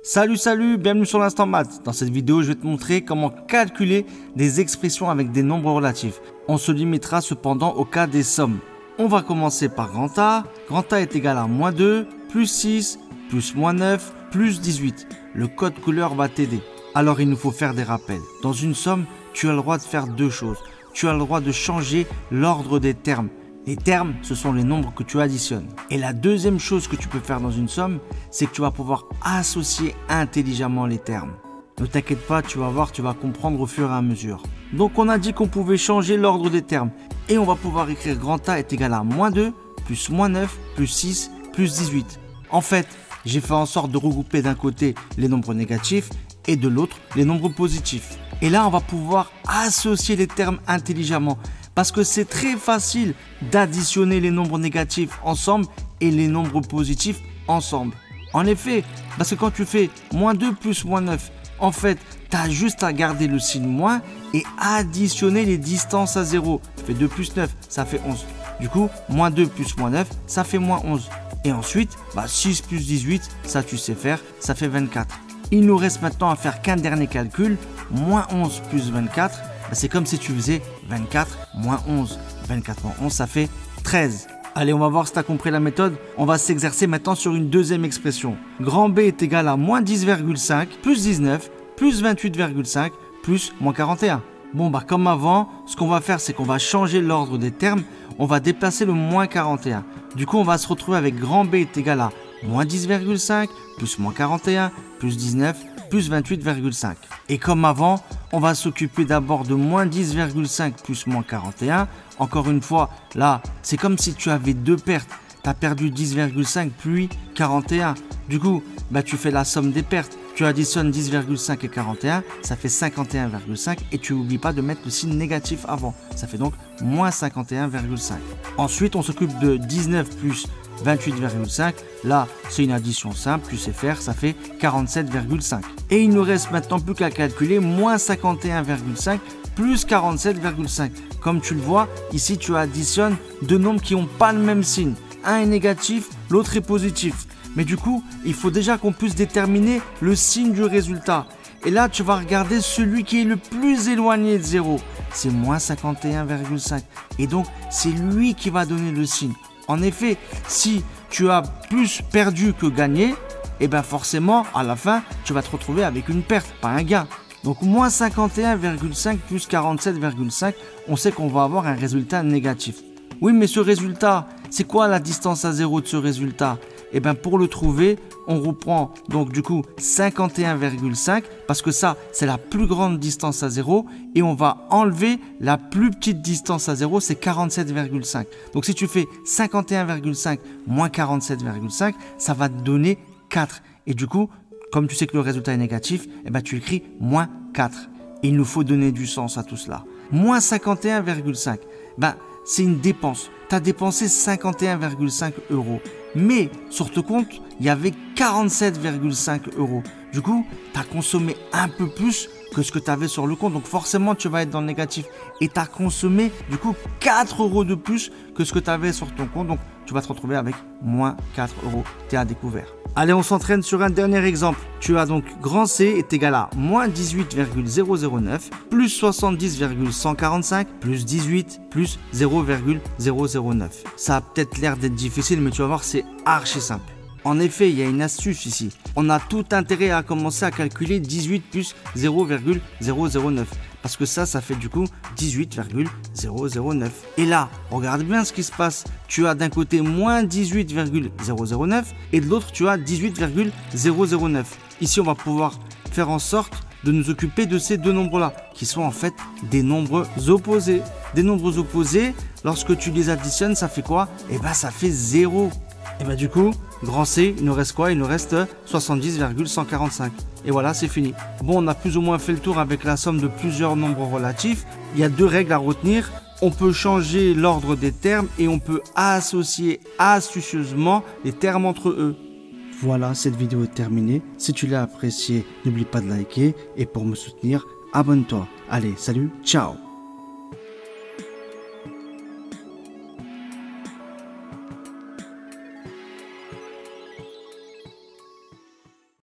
Salut, bienvenue sur l'Instant Maths. Dans cette vidéo, je vais te montrer comment calculer des expressions avec des nombres relatifs. On se limitera cependant au cas des sommes. On va commencer par grand A. Grand A est égal à moins 2, plus 6, plus moins 9, plus 18. Le code couleur va t'aider. Alors il nous faut faire des rappels. Dans une somme, tu as le droit de faire deux choses. Tu as le droit de changer l'ordre des termes. Les termes, ce sont les nombres que tu additionnes. Et la deuxième chose que tu peux faire dans une somme, c'est que tu vas pouvoir associer intelligemment les termes. Ne t'inquiète pas, tu vas voir, tu vas comprendre au fur et à mesure. Donc on a dit qu'on pouvait changer l'ordre des termes. Et on va pouvoir écrire grand A est égal à moins 2, plus moins 9, plus 6, plus 18. En fait, j'ai fait en sorte de regrouper d'un côté les nombres négatifs et de l'autre les nombres positifs. Et là, on va pouvoir associer les termes intelligemment. Parce que c'est très facile d'additionner les nombres négatifs ensemble et les nombres positifs ensemble. En effet, parce que quand tu fais moins 2 plus moins 9, en fait, tu as juste à garder le signe moins et additionner les distances à 0. Tu fais 2 plus 9, ça fait 11. Du coup, moins 2 plus moins 9, ça fait moins 11. Et ensuite, 6 plus 18, ça tu sais faire, ça fait 24. Il nous reste maintenant à faire qu'un dernier calcul. Moins 11 plus 24, c'est comme si tu faisais 24 moins 11. 24 moins 11, ça fait 13. Allez, on va voir si tu as compris la méthode. On va s'exercer maintenant sur une deuxième expression. Grand B est égal à moins 10,5 plus 19 plus 28,5 plus moins 41. Bon, comme avant, ce qu'on va faire, c'est qu'on va changer l'ordre des termes. On va déplacer le moins 41. Du coup, on va se retrouver avec grand B est égal à moins 10,5 plus moins 41 plus 19 plus 28,5. Et comme avant, on va s'occuper d'abord de moins 10,5 plus moins 41. Encore une fois, là, c'est comme si tu avais deux pertes. Tu as perdu 10,5 puis 41. Du coup, tu fais la somme des pertes. Tu additionnes 10,5 et 41, ça fait 51,5 et tu n'oublies pas de mettre le signe négatif avant. Ça fait donc moins 51,5. Ensuite, on s'occupe de 19 plus 28,5. Là, c'est une addition simple, tu sais faire, ça fait 47,5. Et il ne nous reste maintenant plus qu'à calculer moins 51,5 plus 47,5. Comme tu le vois, ici, tu additionnes deux nombres qui n'ont pas le même signe. Un est négatif, l'autre est positif. Mais du coup, il faut déjà qu'on puisse déterminer le signe du résultat. Et là, tu vas regarder celui qui est le plus éloigné de 0. C'est moins 51,5. Et donc, c'est lui qui va donner le signe. En effet, si tu as plus perdu que gagné, forcément, à la fin, tu vas te retrouver avec une perte, pas un gain. Donc, moins 51,5 plus 47,5, on sait qu'on va avoir un résultat négatif. Oui, mais ce résultat, c'est quoi la distance à 0 de ce résultat ? Pour le trouver, on reprend donc du coup 51,5 parce que ça, c'est la plus grande distance à 0 et on va enlever la plus petite distance à 0, c'est 47,5. Donc si tu fais 51,5 moins 47,5, ça va te donner 4. Et du coup, comme tu sais que le résultat est négatif, tu écris moins 4. Et il nous faut donner du sens à tout cela. Moins 51,5, c'est une dépense. Tu as dépensé 51,5 €. Mais sur ton compte, il y avait 47,5 €. Du coup, tu as consommé un peu plus que ce que tu avais sur le compte. Donc forcément, tu vas être dans le négatif. Et tu as consommé du coup 4 € de plus que ce que tu avais sur ton compte. Donc tu vas te retrouver avec moins 4 €. Tu es à découvert. Allez, on s'entraîne sur un dernier exemple. Tu as donc grand C est égal à moins 18,009 plus 70,145 plus 18 plus 0,009. Ça a peut-être l'air d'être difficile, mais tu vas voir, c'est archi simple. En effet, il y a une astuce ici. On a tout intérêt à commencer à calculer 18 plus 0,009. Parce que ça fait du coup 18,009. Et là, regarde bien ce qui se passe. Tu as d'un côté moins 18,009 et de l'autre, tu as 18,009. Ici, on va pouvoir faire en sorte de nous occuper de ces deux nombres-là, qui sont en fait des nombres opposés. Des nombres opposés, lorsque tu les additionnes, ça fait quoi ? Ça fait 0. Et du coup, grand C, il nous reste quoi ? Il nous reste 70,145. Et voilà, c'est fini. Bon, on a plus ou moins fait le tour avec la somme de plusieurs nombres relatifs. Il y a deux règles à retenir. On peut changer l'ordre des termes et on peut associer astucieusement les termes entre eux. Voilà, cette vidéo est terminée. Si tu l'as appréciée, n'oublie pas de liker. Et pour me soutenir, abonne-toi. Allez, salut, ciao!